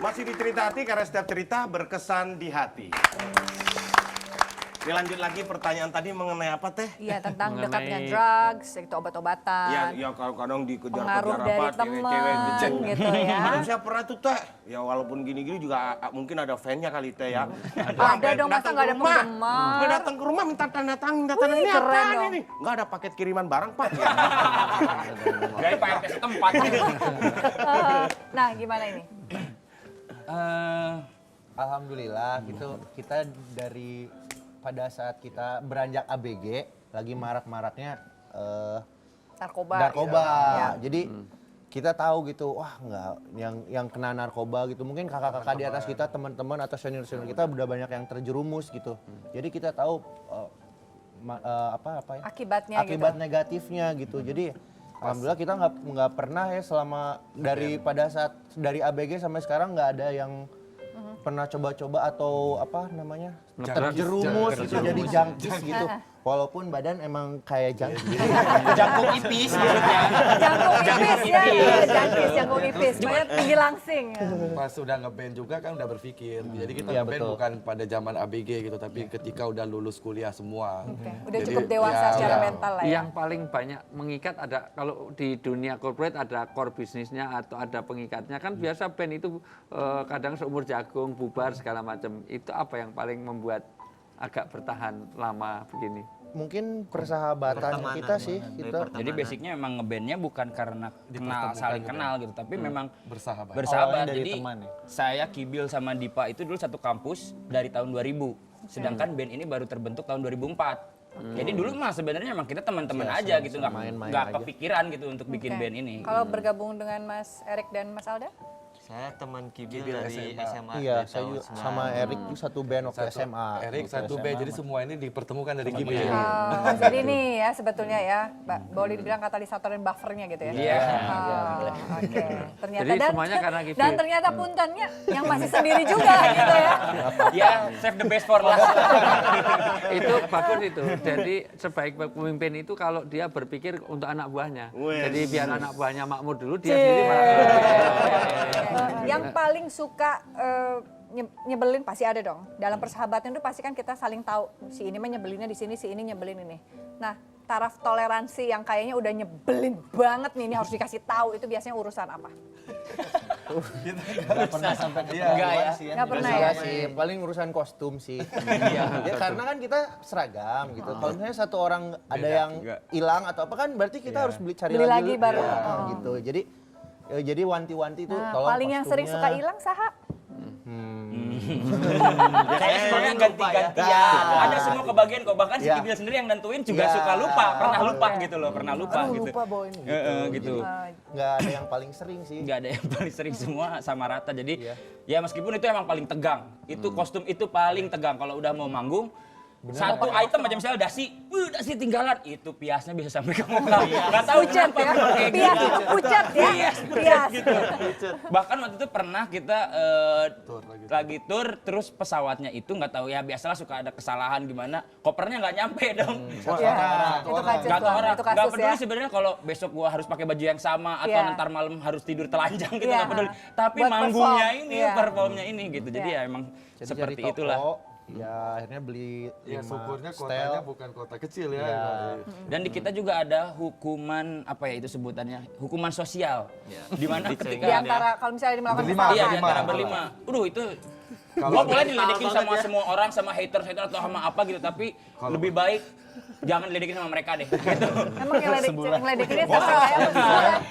Masih di cerita hati karena setiap cerita berkesan di hati. Dilanjut lagi pertanyaan tadi mengenai apa teh? Iya, tentang dekat dengan drugs, itu obat-obatan. Ya kadang-kadang dikejar-kejar Pengaruh apa, dari cewek-cewek teman, ngecek. gitu ya. Saya pernah tuh teh, ya walaupun gini-gini juga mungkin ada fan-nya kali teh ya. Ada dong, masa nggak ada penggemar? Dia datang ke rumah minta tanda tangan, ini keren apaan dong. ini? Nggak ada paket kiriman barang Pak. Dari Pak RT setempat. Nah, gimana ini? Alhamdulillah gitu kita dari pada saat kita beranjak ABG lagi marak-maraknya Narkoba. narkoba. Ya. Jadi kita tahu gitu, wah nggak yang kena narkoba gitu. Mungkin kakak-kakak di atas kita, teman-teman atau senior-senior kita udah banyak yang terjerumus gitu. Jadi kita tahu apa ya? Akibat negatifnya gitu. Jadi alhamdulillah kita nggak pernah ya selama dari ABG sampai sekarang nggak ada yang pernah coba-coba atau apa namanya terjerumus gitu jadi jangkis gitu. Walaupun badan emang kayak jangkis. Jangkung ipis maksudnya. Jangkung ipis. Banyak tinggi langsing. Pas udah ngeband juga kan udah berpikir. Jadi kita Iya, ngeband betul. bukan pada zaman ABG gitu, tapi ketika udah lulus kuliah semua. Udah Jadi, cukup dewasa ya, secara udah. mental lah ya. Yang paling banyak mengikat ada kalau di dunia corporate ada core bisnisnya atau ada pengikatnya kan biasa band itu kadang seumur jagung bubar segala macam. Itu apa yang paling membuat agak bertahan lama begini? Mungkin persahabatan kita sih kita. Jadi basicnya emang ngebandnya bukan karena saling kenal gitu, tapi memang Bersahabat. bersahabat. Awalnya dari Jadi teman ya? saya Kibil sama Dipa itu dulu satu kampus dari tahun 2000. Sedangkan band ini baru terbentuk tahun 2004. Jadi dulu mah sebenarnya emang kita teman-teman aja gitu, main-main nggak aja. kepikiran gitu untuk bikin Oke. band ini. Kalau bergabung dengan Mas Erik dan Mas Alda? Saya teman Kibil dari SMA. Iya, dari saya tahun juga sama Erik tuh satu band waktu SMA. Erik Waktu satu SMA. band, jadi semua ini dipertemukan dari Gibi. Oh, jadi nih ya sebetulnya ya, boleh dibilang katalisator dan buffernya gitu ya? Iya. Oh, oke. Ternyata Jadi semuanya karena gitu. dan ternyata puntennya yang masih sendiri juga gitu ya. Ya, save the best for last. Itu bagus itu. Jadi sebaik pemimpin itu kalau dia berpikir untuk anak buahnya. Jadi biar anak buahnya makmur dulu, dia sendiri Yang paling suka nyebelin pasti ada dong. Dalam persahabatan itu pasti kan kita saling tahu si ini mah nyebelinnya di sini, si ini nyebelin ini. Nah, taraf toleransi yang kayaknya udah nyebelin banget nih, ini harus dikasih tahu itu biasanya urusan apa? Nggak pernah sampai ke Enggak ya. sih Nggak pernah Iya ya? sih, paling urusan kostum sih. Ya karena kan kita seragam gitu. Kalau misalnya satu orang ada yang hilang atau apa kan berarti kita harus cari Beli lagi lagi baru. Ya, Oh. gitu. Jadi wanti-wanti tuh Nah, tolong paling yang sering suka kostumnya. hilang saha? Saya sebenarnya ganti-gantian. Ada semua kebagian kok. Bahkan si Ya. Kibil sendiri yang nentuin juga Ya. suka lupa. Pernah lupa gitu loh. Pernah lupa gitu. Lupa bawa ini. Gitu. Nggak ada yang paling sering sih. Nggak ada yang paling sering, semua sama rata. Jadi Iya. ya meskipun itu emang paling tegang. Itu kostum itu paling tegang. Kalau udah mau manggung, satu item aja misalnya dasi tinggalan, itu piasnya bisa sampai ke muka. Nggak tahu Pucat kenapa ya? kayak Pias gitu. itu pucat ya? Pias. Gitu. Bahkan waktu itu pernah kita lagi tur, terus pesawatnya itu nggak tahu ya, biasalah suka ada kesalahan gimana, kopernya nggak nyampe dong. Ya, itu kasus Nggak tahu lah, orang, itu nggak kasus peduli ya. sebenarnya kalau besok gua harus pakai baju yang sama atau Iya. ntar malam harus tidur telanjang gitu, Iya. nggak peduli. Tapi Buat manggungnya perform. ini, Iya. performnya ini gitu. Jadi Iya. ya emang Jadi seperti cari toko, itulah. Ya akhirnya beli Ya 5 syukurnya setel. kotanya bukan kota kecil ya. Ya. Dan di kita juga ada hukuman, apa ya itu sebutannya, hukuman sosial. Di mana ketika Di antara kalau misalnya melakukan Berlima. kesalahan. iya di antara Berlima. berlima. Itu gua boleh diledekin sama semua orang, sama haters atau sama apa gitu, tapi lebih baik jangan diledekin sama mereka deh. Gitu. Emang yang ngeledekinnya siapa kayak apa?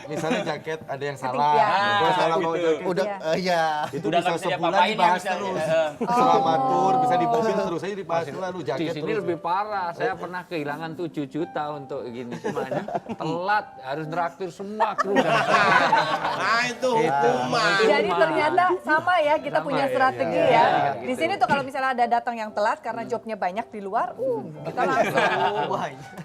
Misalnya jaket ada yang salah, Ya. gua salah bawa jaket. Udah Iya. ya. Itu Udah bisa nggak bisa sebulan diapa-apain ya dibahas misalnya. terus. Heeh. Selama tur bisa di mobil terus aja dibahas lu Di jaket sini terus. lebih parah. Saya pernah kehilangan 7 juta untuk gini semuanya. Telat, harus neraktir semua kru. Nah itu hukuman. Jadi ternyata sama ya, kita punya strategi ya. Di sini tuh kalau misalnya ada datang yang telat karena jobnya banyak di luar, kita langsung,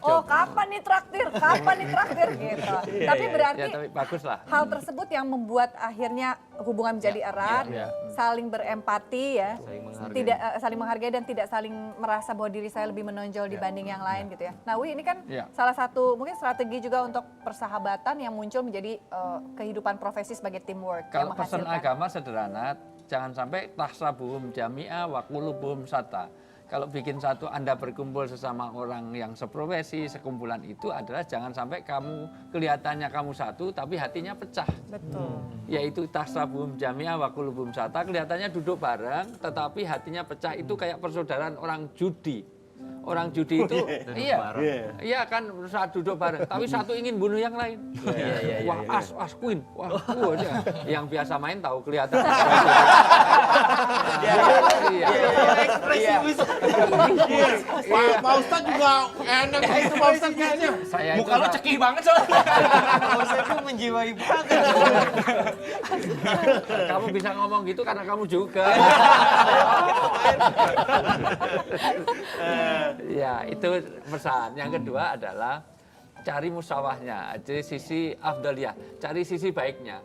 oh kapan nih traktir, kapan nih traktir gitu. Tapi berarti Ya tapi bagus lah. hal tersebut yang membuat akhirnya hubungan menjadi erat, ya. saling berempati ya, tidak saling menghargai dan tidak saling merasa bahwa diri saya lebih menonjol dibanding yang lain gitu ya. Nah, Wi, ini kan Ya. salah satu mungkin strategi juga untuk persahabatan yang muncul menjadi kehidupan profesi sebagai teamwork yang Kalau pesan menghasilkan. agama sederhana, Jangan sampai tahsabuhum jami'a wa qulubuhum sata. Kalau bikin satu Anda berkumpul sesama orang yang seprofesi, sekumpulan itu adalah jangan sampai kamu kelihatannya kamu satu tapi hatinya pecah. Betul. Yaitu tahsabuhum jami'a wa qulubuhum sata, kelihatannya duduk bareng tetapi hatinya pecah. Itu kayak persaudaraan orang judi. Orang judi itu iya kan saat duduk bareng, tapi satu ingin bunuh yang lain. Wah, as queen. Wah, yang biasa main tahu kelihatan. Pak Ustadz juga enak itu Pak Ustadznya. Muka lo cekih banget soalnya. Saya tuh menjiwai banget. Kamu bisa ngomong gitu karena kamu juga. Ya, itu pesan. Yang kedua adalah cari musawahnya, jadi sisi afdaliyah, cari sisi baiknya.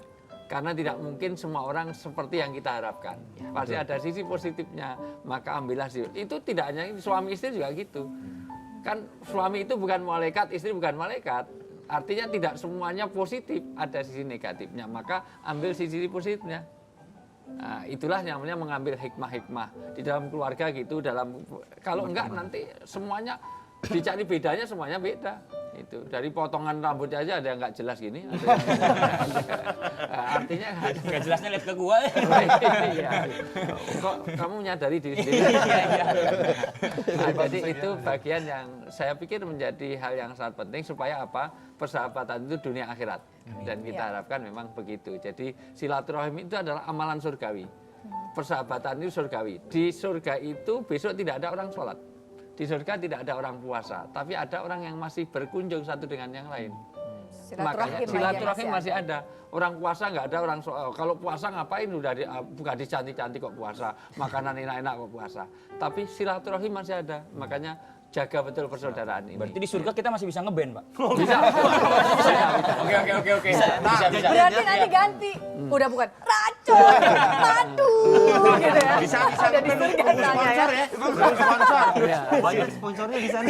Karena tidak mungkin semua orang seperti yang kita harapkan. Pasti ada sisi positifnya, maka ambillah sisi. Itu tidak hanya suami istri juga gitu. Kan suami itu bukan malaikat, istri bukan malaikat. Artinya tidak semuanya positif, ada sisi negatifnya. Maka ambil sisi positifnya. Nah, itulah namanya mengambil hikmah-hikmah di dalam keluarga gitu. Kalau enggak nanti semuanya dicari bedanya, semuanya beda. Itu dari potongan rambutnya aja ada yang nggak jelas gini. Artinya Nggak jelasnya lihat ke gua. iya. Kok kamu menyadari diri sendiri? Nah, jadi itu bagian yang saya pikir menjadi hal yang sangat penting supaya apa? Persahabatan itu dunia akhirat. Dan kita harapkan memang begitu. Jadi silaturahim itu adalah amalan surgawi. Persahabatan itu surgawi. Di surga itu besok tidak ada orang sholat. Di surga tidak ada orang puasa, tapi ada orang yang masih berkunjung satu dengan yang lain. Makanya silaturahim masih ada. Orang puasa nggak ada orang soal. Kalau puasa ngapain bukan dicantik-cantik kok puasa, makanan enak-enak kok puasa. Tapi silaturahim masih ada. Makanya jaga betul persaudaraan ini. Berarti di surga kita masih bisa ngeband, Pak. Bisa. Oke. Bisa. Berarti nanti ganti. Udah bukan racun, madu gitu ya. Bisa. Udah di surga misalnya ya. Sponsor. Banyak sponsornya di sana.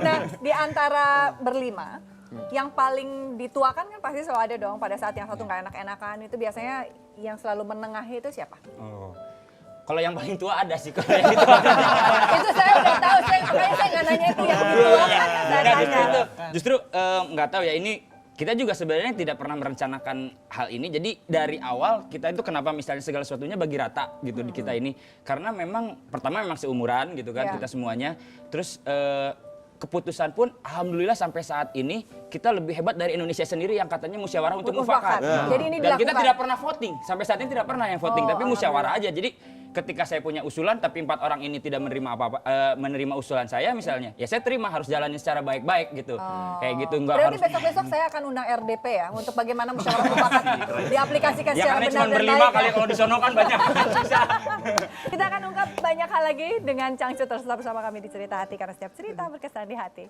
Nah, di antara berlima, yang paling dituakan kan pasti selalu ada dong pada saat yang satu nggak enak-enakan. Itu biasanya yang selalu menengahi itu siapa? Kalau yang paling tua ada sih, kalau yang itu. Itu saya udah tahu, makanya saya nggak nanya itu yang dituakan. Saya tanya. Justru nggak tahu ya, ini kita juga sebenarnya tidak pernah merencanakan hal ini. Jadi dari awal kita itu kenapa misalnya segala sesuatunya bagi rata gitu di kita ini. Karena memang pertama memang seumuran gitu kan kita semuanya. Terus keputusan pun alhamdulillah sampai saat ini kita lebih hebat dari Indonesia sendiri yang katanya musyawarah untuk mufakat. Jadi ini Dan kita dilakukan. tidak pernah voting. Sampai saat ini tidak pernah yang voting, tapi musyawarah aja. Jadi ketika saya punya usulan tapi 4 orang ini tidak menerima apa-apa, menerima usulan saya misalnya, ya saya terima, harus jalanin secara baik-baik gitu. Kayak gitu, enggak Berarti harus. besok-besok saya akan undang RDP ya untuk bagaimana musyawarah mufakat diaplikasikan Ya secara karena benar cuma dan berlima baik. kali, kalau di sono kan banyak. Susah. Kita akan ungkap banyak hal lagi dengan Changcut. Terus tetap bersama kami di Cerita Hati karena setiap cerita berkesan di hati.